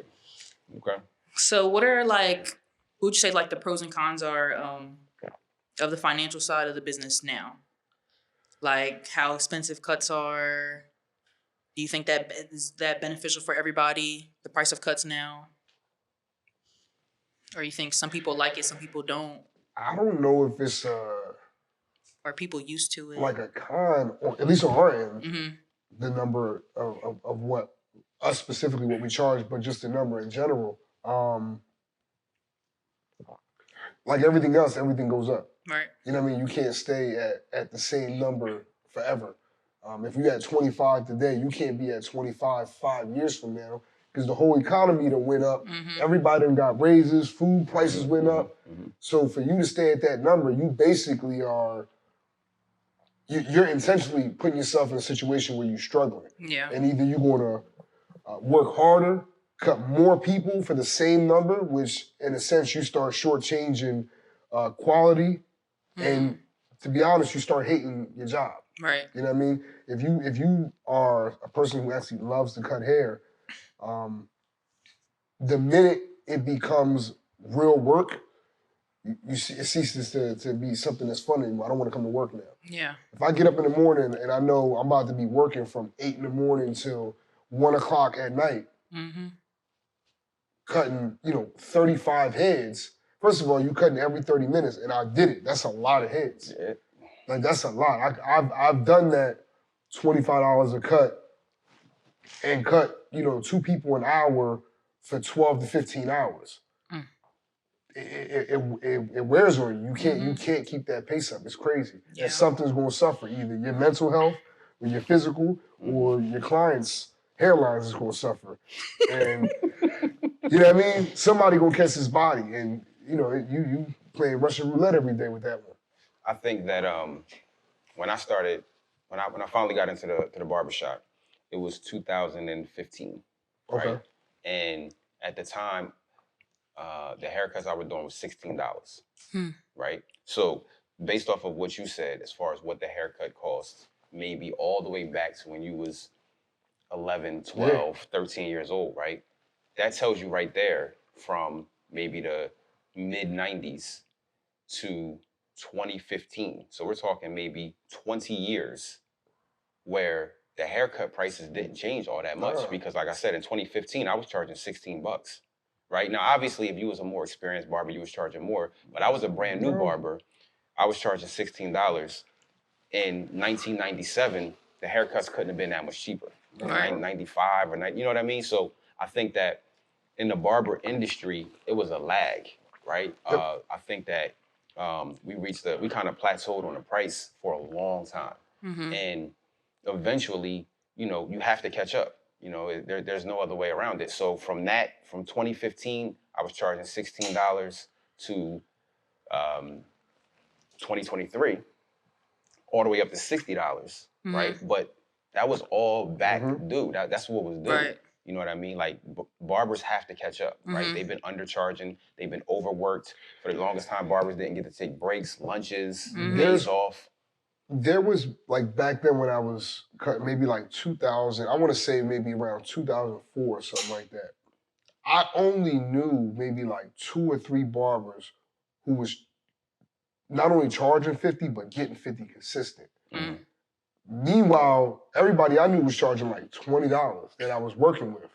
[SPEAKER 3] Okay.
[SPEAKER 1] So what are like? What would you say like the pros and cons are of the financial side of the business now? Like how expensive cuts are. Do you think that is that beneficial for everybody? The price of cuts now, or you think some people like it, some people don't?
[SPEAKER 2] I don't know if it's
[SPEAKER 1] Are people used to it?
[SPEAKER 2] like a con, or at least on our end, the number of what us specifically what we charge, but just the number in general. Like everything else, everything goes up.
[SPEAKER 1] Right.
[SPEAKER 2] You know what I mean? You can't stay at the same number forever. If you're at 25 today, you can't be at 25 5 years from now because the whole economy done went up. Everybody done got raises, food prices went up. So for you to stay at that number, you basically are, you're intentionally putting yourself in a situation where you're struggling.
[SPEAKER 1] Yeah.
[SPEAKER 2] And either you're going to work harder, cut more people for the same number, which in a sense you start shortchanging quality, and to be honest, you start hating your job.
[SPEAKER 1] Right.
[SPEAKER 2] You know what I mean? If you are a person who actually loves to cut hair, the minute it becomes real work, it ceases to be something that's fun anymore. I don't want to come to work now.
[SPEAKER 1] Yeah.
[SPEAKER 2] If I get up in the morning and I know I'm about to be working from 8 in the morning till 1 o'clock at night, cutting 35 heads. First of all, you cutting every 30 minutes, and I did it. That's a lot of heads.
[SPEAKER 3] Yeah.
[SPEAKER 2] Like that's a lot. I've done that $25 a cut and cut 2 people an hour for 12 to 15 hours. It wears on you. You can't keep that pace up. It's crazy.
[SPEAKER 1] Yeah.
[SPEAKER 2] And something's gonna suffer. Either your mental health or your physical or your client's hairlines is gonna suffer. And you know what I mean? Somebody gonna catch his body, and you playing Russian roulette every day with that one.
[SPEAKER 3] I think that when I finally got into the barbershop, it was 2015, right?
[SPEAKER 2] Okay.
[SPEAKER 3] And at the time, the haircuts I was doing was $16, right? So based off of what you said, as far as what the haircut costs, maybe all the way back to when you was 11, 12, 13 years old, right? That tells you right there from maybe the mid-90s to 2015. So we're talking maybe 20 years where the haircut prices didn't change all that much because like I said, in 2015, I was charging $16, right? Now, obviously, if you was a more experienced barber, you was charging more, but I was a brand new barber. I was charging $16. In 1997, the haircuts couldn't have been that much cheaper. Right. 95 or 90, you know what I mean? So I think that in the barber industry, it was a lag, right? I think that we kind of plateaued on the price for a long time. And eventually, you have to catch up. There's no other way around it. So from 2015, I was charging $16 to 2023, all the way up to $60, right? But that was all back due. That's what was due. Right. You know what I mean? Like barbers have to catch up, right? They've been undercharging. They've been overworked. For the longest time, barbers didn't get to take breaks, lunches, days off.
[SPEAKER 2] There was, like, back then when I was cut, maybe like 2000, I want to say maybe around 2004 or something like that. I only knew maybe like 2 or 3 barbers who was not only charging 50, but getting 50 consistent. Meanwhile, everybody I knew was charging like $20 that I was working with.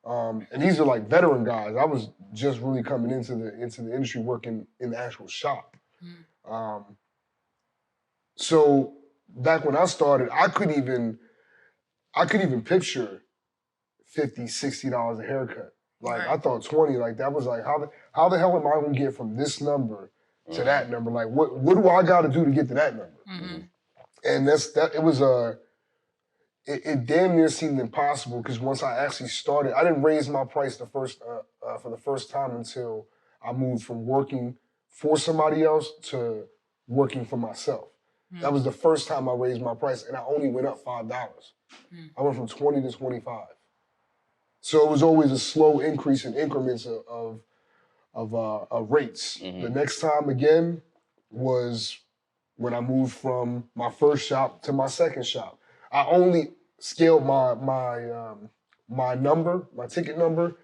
[SPEAKER 2] And these are like veteran guys. I was just really coming into the industry working in the actual shop. So back when I started, I couldn't even picture $50, $60 a haircut. Like I thought 20, like that was like, how the hell am I gonna get from this number to that number? Like what do I gotta do to get to that number? And it damn near seemed impossible because once I actually started, I didn't raise my price for the first time until I moved from working for somebody else to working for myself. That was the first time I raised my price, and I only went up $5. I went from 20 to 25. So it was always a slow increase in increments of rates. The next time again was when I moved from my first shop to my second shop. I only scaled my number, my ticket number,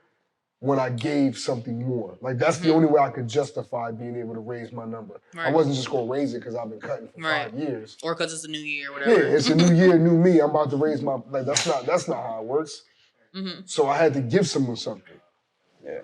[SPEAKER 2] when I gave something more. Like that's the only way I could justify being able to raise my number. I wasn't just gonna raise it because I've been cutting for 5 years.
[SPEAKER 1] Or because it's a new year or whatever.
[SPEAKER 2] Yeah, it's a new year, new me. I'm about to raise my, like that's not how it works. So I had to give someone something.
[SPEAKER 3] Yeah.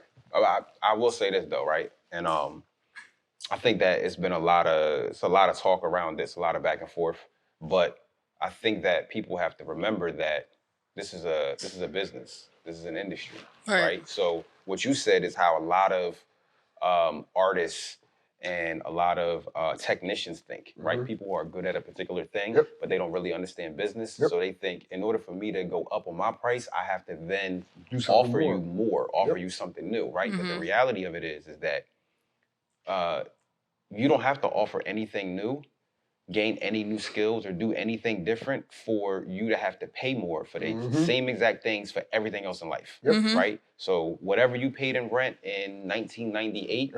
[SPEAKER 3] I will say this though, right? And I think that it's been a lot of talk around this, a lot of back and forth. But I think that people have to remember that this is a business. This is an industry, right? So what you said is how a lot of artists and a lot of technicians think, right? People who are good at a particular thing, but they don't really understand business. So they think in order for me to go up on my price, I have to then offer you more, offer you something new, right? But the reality of it is that you don't have to offer anything new, gain any new skills, or do anything different for you to have to pay more for the same exact things for everything else in life, right? So whatever you paid in rent in 1998,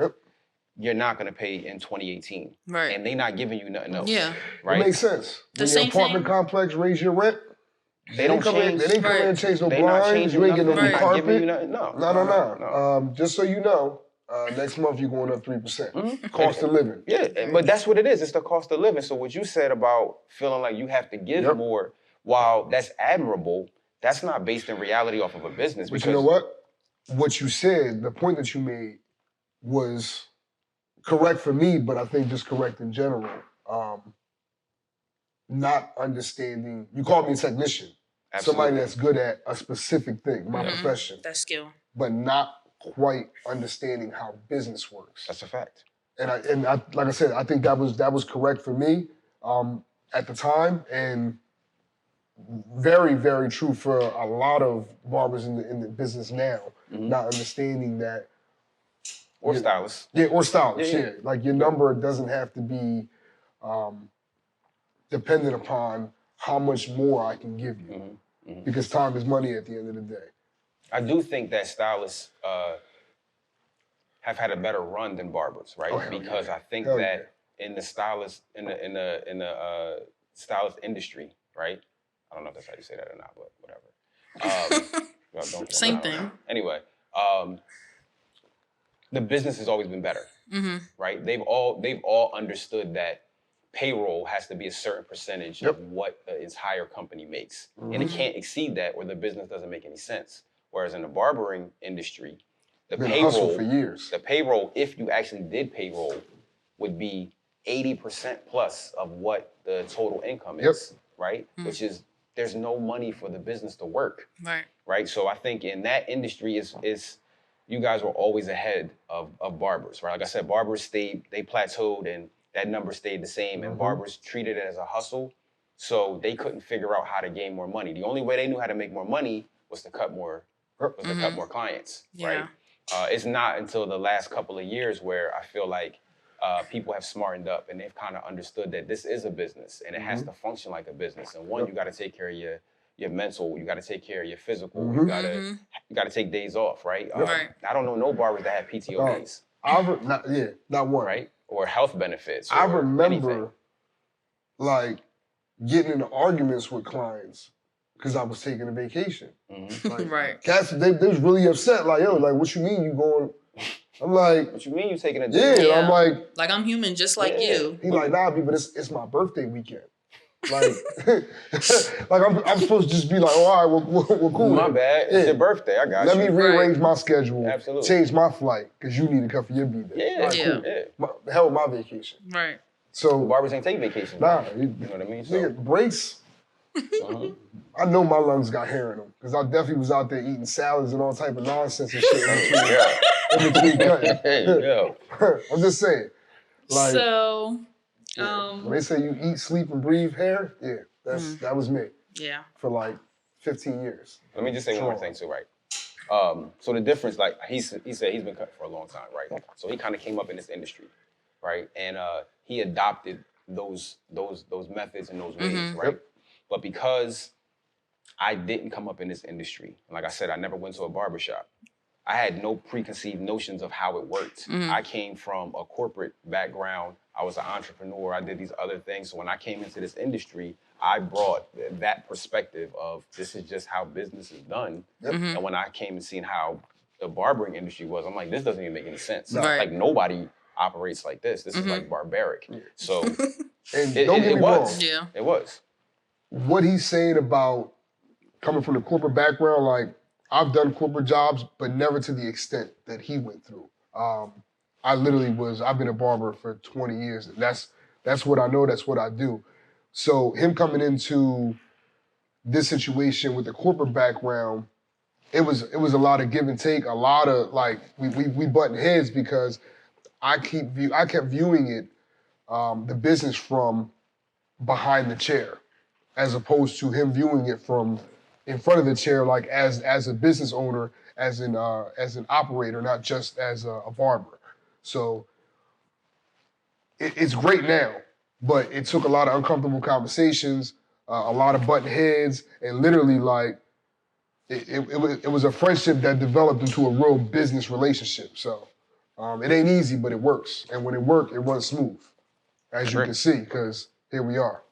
[SPEAKER 3] you're not gonna pay in 2018.
[SPEAKER 1] Right.
[SPEAKER 3] And they're not giving you nothing else.
[SPEAKER 1] Yeah.
[SPEAKER 3] Right?
[SPEAKER 2] It makes sense.
[SPEAKER 1] The
[SPEAKER 2] When
[SPEAKER 1] same
[SPEAKER 2] your apartment
[SPEAKER 1] thing.
[SPEAKER 2] complex raise your rent,
[SPEAKER 3] They don't change.
[SPEAKER 2] They didn't come in and change no
[SPEAKER 3] They not
[SPEAKER 2] blinds.
[SPEAKER 3] changing
[SPEAKER 2] You ain't getting no
[SPEAKER 3] nothing.
[SPEAKER 2] new
[SPEAKER 3] They're not giving you
[SPEAKER 2] carpet.
[SPEAKER 3] nothing.
[SPEAKER 2] No. Just so you know, next month you're going up 3%. Cost of living.
[SPEAKER 3] Yeah, but that's what it is. It's the cost of living. So what you said about feeling like you have to give more, while that's admirable, that's not based in reality off of a business.
[SPEAKER 2] But you know what? What you said, the point that you made was correct for me, but I think just correct in general. Not understanding, you called me a technician.
[SPEAKER 3] Absolutely.
[SPEAKER 2] Somebody that's good at a specific thing, my profession.
[SPEAKER 1] That skill.
[SPEAKER 2] But not quite understanding how business works.
[SPEAKER 3] That's a fact.
[SPEAKER 2] And I like I said, I think that was correct for me at the time, and very, very true for a lot of barbers in the business now, not understanding that.
[SPEAKER 3] Or stylists.
[SPEAKER 2] Yeah, or stylists,
[SPEAKER 3] Yeah.
[SPEAKER 2] Like your number doesn't have to be dependent upon how much more I can give you. Because time is money at the end of the day.
[SPEAKER 3] I do think that stylists have had a better run than barbers, right? Because I think that in the stylist in the stylist industry, right? I don't know if that's how you say that or not, but whatever.
[SPEAKER 1] Same thing.
[SPEAKER 3] Anyway, the business has always been better, right? They've all understood that payroll has to be a certain percentage of what the entire company makes, and it can't exceed that, or the business doesn't make any sense. Whereas in the barbering industry, the
[SPEAKER 2] hustle for years.
[SPEAKER 3] The payroll, if you actually did payroll, would be 80% plus of what the total income is, right? Which is, there's no money for the business to work, right? So I think in that industry is you guys were always ahead of barbers, right? Like I said, barbers they plateaued, and that number stayed the same, and barbers treated it as a hustle, so they couldn't figure out how to gain more money. The only way they knew how to make more money was to cut more clients, right? It's not until the last couple of years where I feel like people have smartened up and they've kind of understood that this is a business and it has to function like a business. And one, you got to take care of your mental, you got to take care of your physical, you got to take days off, right? I don't know no barbers that have PTO days.
[SPEAKER 2] Not one.
[SPEAKER 3] Right? Or health benefits.
[SPEAKER 2] I remember like getting into arguments with clients because I was taking a vacation. Like, cats, they was really upset. Like, yo, like, what you mean you going? I'm like,
[SPEAKER 3] what you mean you taking a day?
[SPEAKER 2] Yeah, I'm like
[SPEAKER 1] I'm human just like you.
[SPEAKER 2] He like, nah, but it's my birthday weekend. Like, like I'm supposed to just be like, oh, all right, we're cool.
[SPEAKER 3] My bad. It's your birthday. I got
[SPEAKER 2] Let
[SPEAKER 3] you.
[SPEAKER 2] me rearrange my schedule.
[SPEAKER 3] Absolutely.
[SPEAKER 2] Change my flight because you need to come for your B-day. Cool. The hell with my vacation.
[SPEAKER 1] Right.
[SPEAKER 2] So
[SPEAKER 3] barbers ain't take vacation.
[SPEAKER 2] Nah,
[SPEAKER 3] you know what I mean. So
[SPEAKER 2] nigga, breaks. I know my lungs got hair in them because I definitely was out there eating salads and all type of nonsense and shit in between cutting. I'm just saying. Like,
[SPEAKER 1] so,
[SPEAKER 2] when they say you eat, sleep, and breathe hair, that was me.
[SPEAKER 1] Yeah.
[SPEAKER 2] For like 15 years.
[SPEAKER 3] Let me just say one more thing too, right? So the difference, like he said he's been cut for a long time, right? So he kind of came up in this industry, right? And he adopted those methods and those ways, right? But because I didn't come up in this industry, like I said, I never went to a barbershop. I had no preconceived notions of how it worked. I came from a corporate background. I was an entrepreneur. I did these other things. So when I came into this industry, I brought that perspective of this is just how business is done. And when I came and seen how the barbering industry was, I'm like, this doesn't even make any sense.
[SPEAKER 1] Right.
[SPEAKER 3] Like nobody operates like this. This is like barbaric. So
[SPEAKER 2] And don't get me wrong.
[SPEAKER 1] Yeah.
[SPEAKER 3] It was.
[SPEAKER 2] What he's saying about coming from the corporate background, like I've done corporate jobs, but never to the extent that he went through. I've been a barber for 20 years, and that's what I know, that's what I do. So him coming into this situation with the corporate background, it was a lot of give and take, a lot of like we button heads because I kept viewing it, the business from behind the chair, as opposed to him viewing it from in front of the chair, like as a business owner, as an operator, not just as a barber. So it's great now, but it took a lot of uncomfortable conversations, a lot of button heads, and literally like it was a friendship that developed into a real business relationship. So it ain't easy, but it works. And when it works, it runs smooth, as you can see, because here we are.